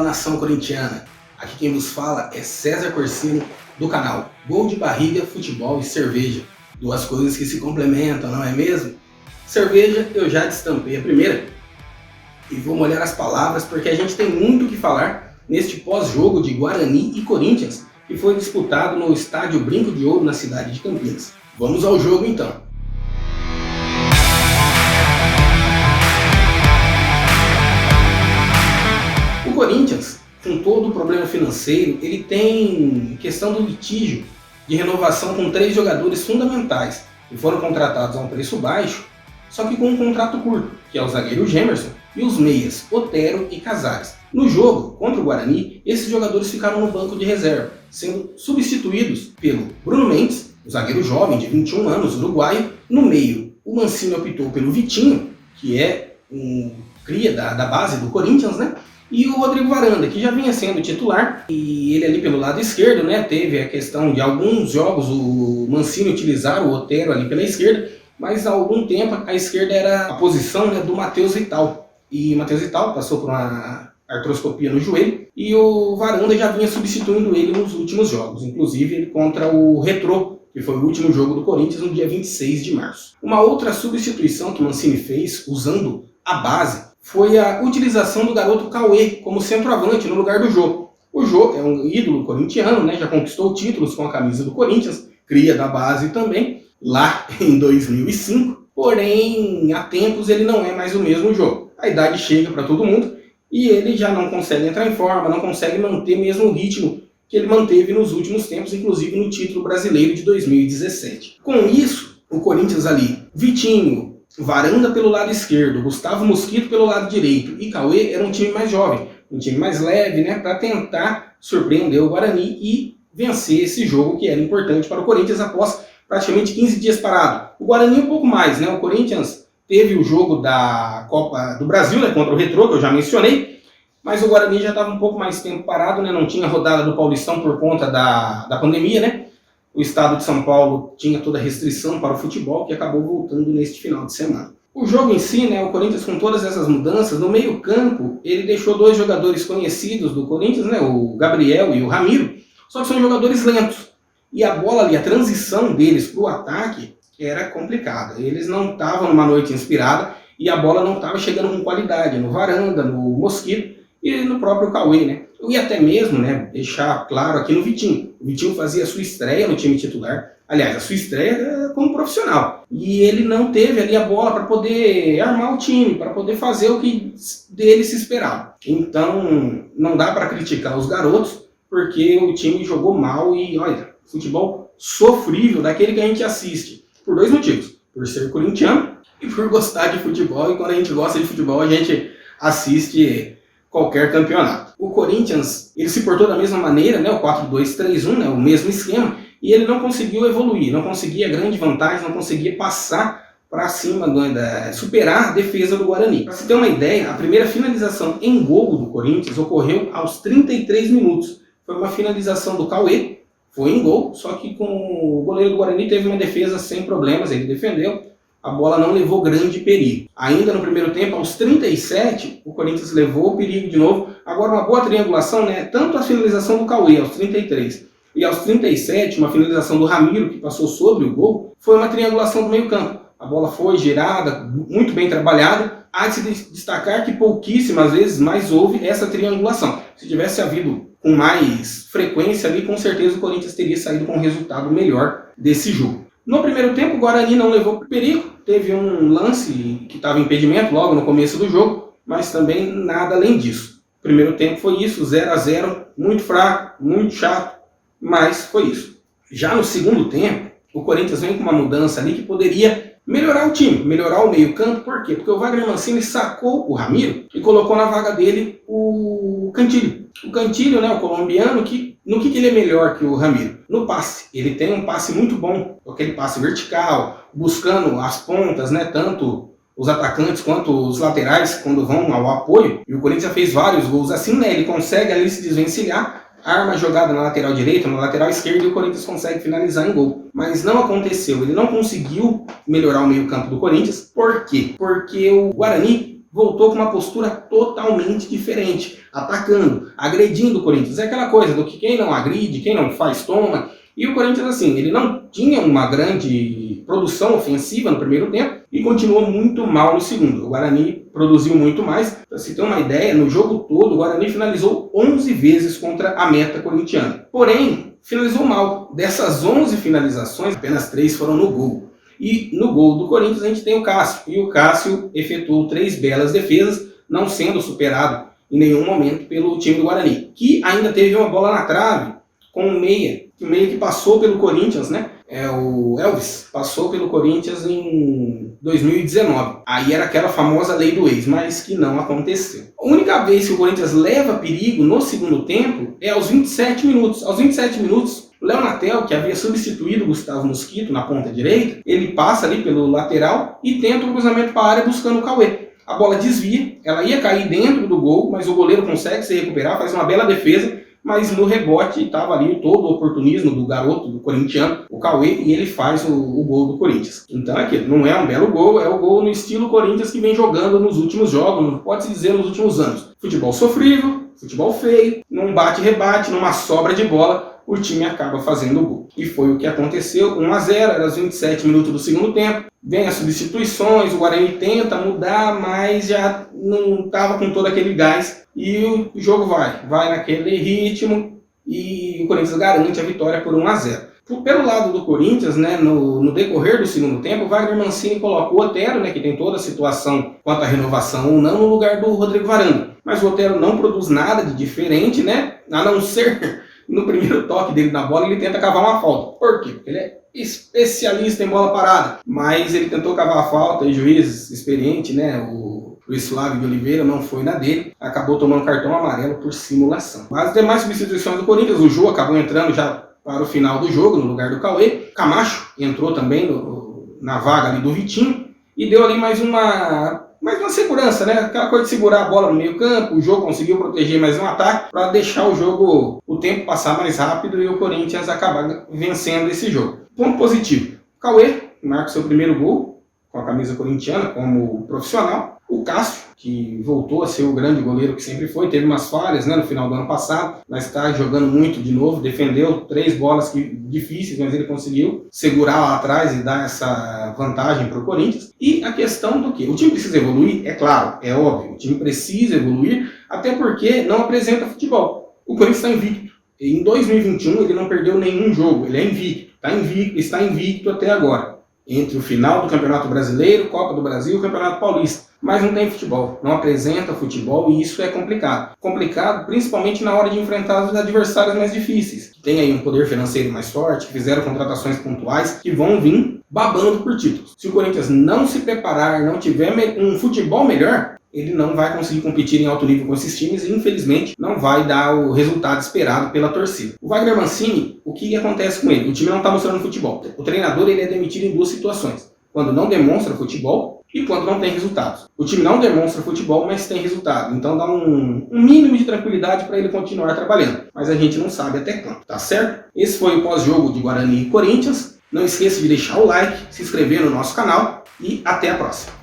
nação corintiana! Aqui quem vos fala é César Corsino, do canal Gol de Barriga, Futebol e Cerveja. Duas coisas que se complementam, não é mesmo? Cerveja, eu já destampei a primeira e vou molhar as palavras porque a gente tem muito o que falar neste pós-jogo de Guarani e Corinthians, que foi disputado no estádio Brinco de Ouro, na cidade de Campinas. Vamos ao jogo então. O Corinthians, com todo o problema financeiro, ele tem questão do litígio de renovação com 3 jogadores fundamentais que foram contratados a um preço baixo, só que com um contrato curto, que é o zagueiro Gemerson e os meias Otero e Casares. No jogo contra o Guarani, esses jogadores ficaram no banco de reserva, sendo substituídos pelo Bruno Mendes, o zagueiro jovem de 21 anos, uruguaio. No meio, o Mancini optou pelo Vitinho, que é um cria da base do Corinthians, né? E o Rodrigo Varanda, que já vinha sendo titular, e ele ali pelo lado esquerdo, né? Teve a questão de alguns jogos o Mancini utilizar o Otero ali pela esquerda, mas há algum tempo a esquerda era a posição, né, do Matheus Vital. E Matheus Vital passou por uma artroscopia no joelho, e o Varanda já vinha substituindo ele nos últimos jogos, inclusive ele contra o Retrô, que foi o último jogo do Corinthians no dia 26 de março. Uma outra substituição que o Mancini fez, usando a base, foi a utilização do garoto Cauê como centroavante no lugar do Jô. O Jô é um ídolo corintiano, né? Já conquistou títulos com a camisa do Corinthians, cria da base também, lá em 2005. Porém, há tempos ele não é mais o mesmo Jô. A idade chega para todo mundo e ele já não consegue entrar em forma, não consegue manter mesmo o ritmo que ele manteve nos últimos tempos, inclusive no título brasileiro de 2017. Com isso, o Corinthians ali, Vitinho, Varanda pelo lado esquerdo, Gustavo Mosquito pelo lado direito e Cauê era um time mais jovem, um time mais leve, né, para tentar surpreender o Guarani e vencer esse jogo que era importante para o Corinthians após praticamente 15 dias parado. O Guarani um pouco mais, né? O Corinthians teve o jogo da Copa do Brasil, né, contra o Retrô, que eu já mencionei, mas o Guarani já estava um pouco mais tempo parado, né? Não tinha rodada do Paulistão por conta da pandemia, né? O estado de São Paulo tinha toda a restrição para o futebol, que acabou voltando neste final de semana. O jogo em si, né, o Corinthians com todas essas mudanças, no meio campo, ele deixou 2 jogadores conhecidos do Corinthians, né, o Gabriel e o Ramiro, só que são jogadores lentos. E a bola ali, a transição deles para o ataque era complicada. Eles não estavam numa noite inspirada e a bola não estava chegando com qualidade no Varanda, no Mosquito e no próprio Cauê, né? E até mesmo, né, deixar claro aqui no Vitinho. O Vitinho fazia a sua estreia no time titular. Aliás, a sua estreia como profissional. E ele não teve ali a bola para poder armar o time, para poder fazer o que dele se esperava. Então, não dá para criticar os garotos, porque o time jogou mal e, olha, futebol sofrível, daquele que a gente assiste. Por 2 motivos. Por ser corintiano e por gostar de futebol. E quando a gente gosta de futebol, a gente assiste qualquer campeonato. O Corinthians, ele se portou da mesma maneira, né, o 4-2-3-1, né, o mesmo esquema, e ele não conseguiu evoluir, não conseguia grande vantagem, não conseguia passar para cima, superar a defesa do Guarani. Para você ter uma ideia, a primeira finalização em gol do Corinthians ocorreu aos 33 minutos. Foi uma finalização do Cauê, foi em gol, só que com o goleiro do Guarani teve uma defesa sem problemas, ele defendeu. A bola não levou grande perigo. Ainda no primeiro tempo, aos 37, o Corinthians levou o perigo de novo. Agora uma boa triangulação, né? Tanto a finalização do Cauê aos 33 e aos 37, uma finalização do Ramiro que passou sobre o gol, foi uma triangulação do meio campo. A bola foi girada, muito bem trabalhada. Há de se destacar que pouquíssimas vezes mais houve essa triangulação. Se tivesse havido com mais frequência ali, com certeza o Corinthians teria saído com um resultado melhor desse jogo. No primeiro tempo, o Guarani não levou perigo, teve um lance que estava impedimento logo no começo do jogo, mas também nada além disso. O primeiro tempo foi isso, 0-0, muito fraco, muito chato, mas foi isso. Já no segundo tempo, o Corinthians vem com uma mudança ali que poderia melhorar o time, melhorar o meio campo. Por quê? Porque o Wagner Mancini sacou o Ramiro e colocou na vaga dele o Cantillo. O Cantillo, né, o colombiano, no que ele é melhor que o Ramiro? No passe. Ele tem um passe muito bom, aquele passe vertical, buscando as pontas, né, tanto os atacantes quanto os laterais quando vão ao apoio. E o Corinthians já fez vários gols assim, né? Ele consegue ali se desvencilhar, arma a jogada na lateral direita, na lateral esquerda e o Corinthians consegue finalizar em gol. Mas não aconteceu, ele não conseguiu melhorar o meio campo do Corinthians. Por quê? Porque o Guarani voltou com uma postura totalmente diferente, atacando, agredindo o Corinthians. É aquela coisa do que quem não agride, quem não faz, toma. E o Corinthians, assim, ele não tinha uma grande produção ofensiva no primeiro tempo e continuou muito mal no segundo. O Guarani produziu muito mais. Para se ter uma ideia, no jogo todo, o Guarani finalizou 11 vezes contra a meta corintiana. Porém, finalizou mal. Dessas 11 finalizações, apenas 3 foram no gol. E no gol do Corinthians a gente tem o Cássio. E o Cássio efetuou 3 belas defesas, não sendo superado em nenhum momento pelo time do Guarani, que ainda teve uma bola na trave com um meia que passou pelo Corinthians, né? O Elvis passou pelo Corinthians em 2019. Aí era aquela famosa lei do ex, mas que não aconteceu. A única vez que o Corinthians leva perigo no segundo tempo é aos 27 minutos. Aos 27 minutos, o Léo Natel, que havia substituído o Gustavo Mosquito na ponta direita, ele passa ali pelo lateral e tenta um cruzamento para a área buscando o Cauê. A bola desvia, ela ia cair dentro do gol, mas o goleiro consegue se recuperar, faz uma bela defesa, mas no rebote estava ali todo o oportunismo do garoto, do corintiano, o Cauê, e ele faz o gol do Corinthians. Então é aquilo, não é um belo gol, é o gol no estilo Corinthians que vem jogando nos últimos jogos, pode-se dizer nos últimos anos. Futebol sofrível, futebol feio, num bate-rebate, numa sobra de bola, o time acaba fazendo o gol. E foi o que aconteceu, 1-0, era aos 27 minutos do segundo tempo, vem as substituições, o Guarani tenta mudar, mas já não estava com todo aquele gás, e o jogo vai naquele ritmo, e o Corinthians garante a vitória por 1-0. Pelo lado do Corinthians, né, no decorrer do segundo tempo, o Wagner Mancini colocou o Otero, né, que tem toda a situação quanto à renovação ou não, no lugar do Rodrigo Varanda. Mas o Otero não produz nada de diferente, né, a não ser no primeiro toque dele na bola, ele tenta cavar uma falta. Por quê? Porque ele é especialista em bola parada. Mas ele tentou cavar a falta e o juiz experiente, né, o Luiz Flávio de Oliveira, não foi na dele. Acabou tomando cartão amarelo por simulação. Mas as demais substituições do Corinthians, o Jô acabou entrando já para o final do jogo, no lugar do Cauê. Camacho entrou também na vaga ali do Vitinho e deu ali mais uma segurança, né? Aquela coisa de segurar a bola no meio campo, o jogo conseguiu proteger mais um ataque para deixar o jogo, o tempo passar mais rápido e o Corinthians acabar vencendo esse jogo. Ponto positivo, Cauê marca seu primeiro gol com a camisa corintiana como profissional. O Cássio, que voltou a ser o grande goleiro que sempre foi, teve umas falhas, né, no final do ano passado, mas está jogando muito de novo, defendeu 3 bolas difíceis, mas ele conseguiu segurar lá atrás e dar essa vantagem para o Corinthians. E a questão do que? O time precisa evoluir? É claro, é óbvio, o time precisa evoluir, até porque não apresenta futebol. O Corinthians está invicto. Em 2021 ele não perdeu nenhum jogo, ele é invicto, está invicto até agora. Entre o final do Campeonato Brasileiro, Copa do Brasil e o Campeonato Paulista. Mas não tem futebol, não apresenta futebol e isso é complicado. Complicado principalmente na hora de enfrentar os adversários mais difíceis, que tem aí um poder financeiro mais forte, que fizeram contratações pontuais, que vão vir babando por títulos. Se o Corinthians não se preparar, não tiver um futebol melhor, ele não vai conseguir competir em alto nível com esses times e, infelizmente, não vai dar o resultado esperado pela torcida. O Wagner Mancini, o que acontece com ele? O time não está mostrando futebol. O treinador ele é demitido em 2 situações. Quando não demonstra futebol e quando não tem resultados. O time não demonstra futebol, mas tem resultado. Então dá um mínimo de tranquilidade para ele continuar trabalhando. Mas a gente não sabe até quando, tá certo? Esse foi o pós-jogo de Guarani e Corinthians. Não esqueça de deixar o like, se inscrever no nosso canal e até a próxima.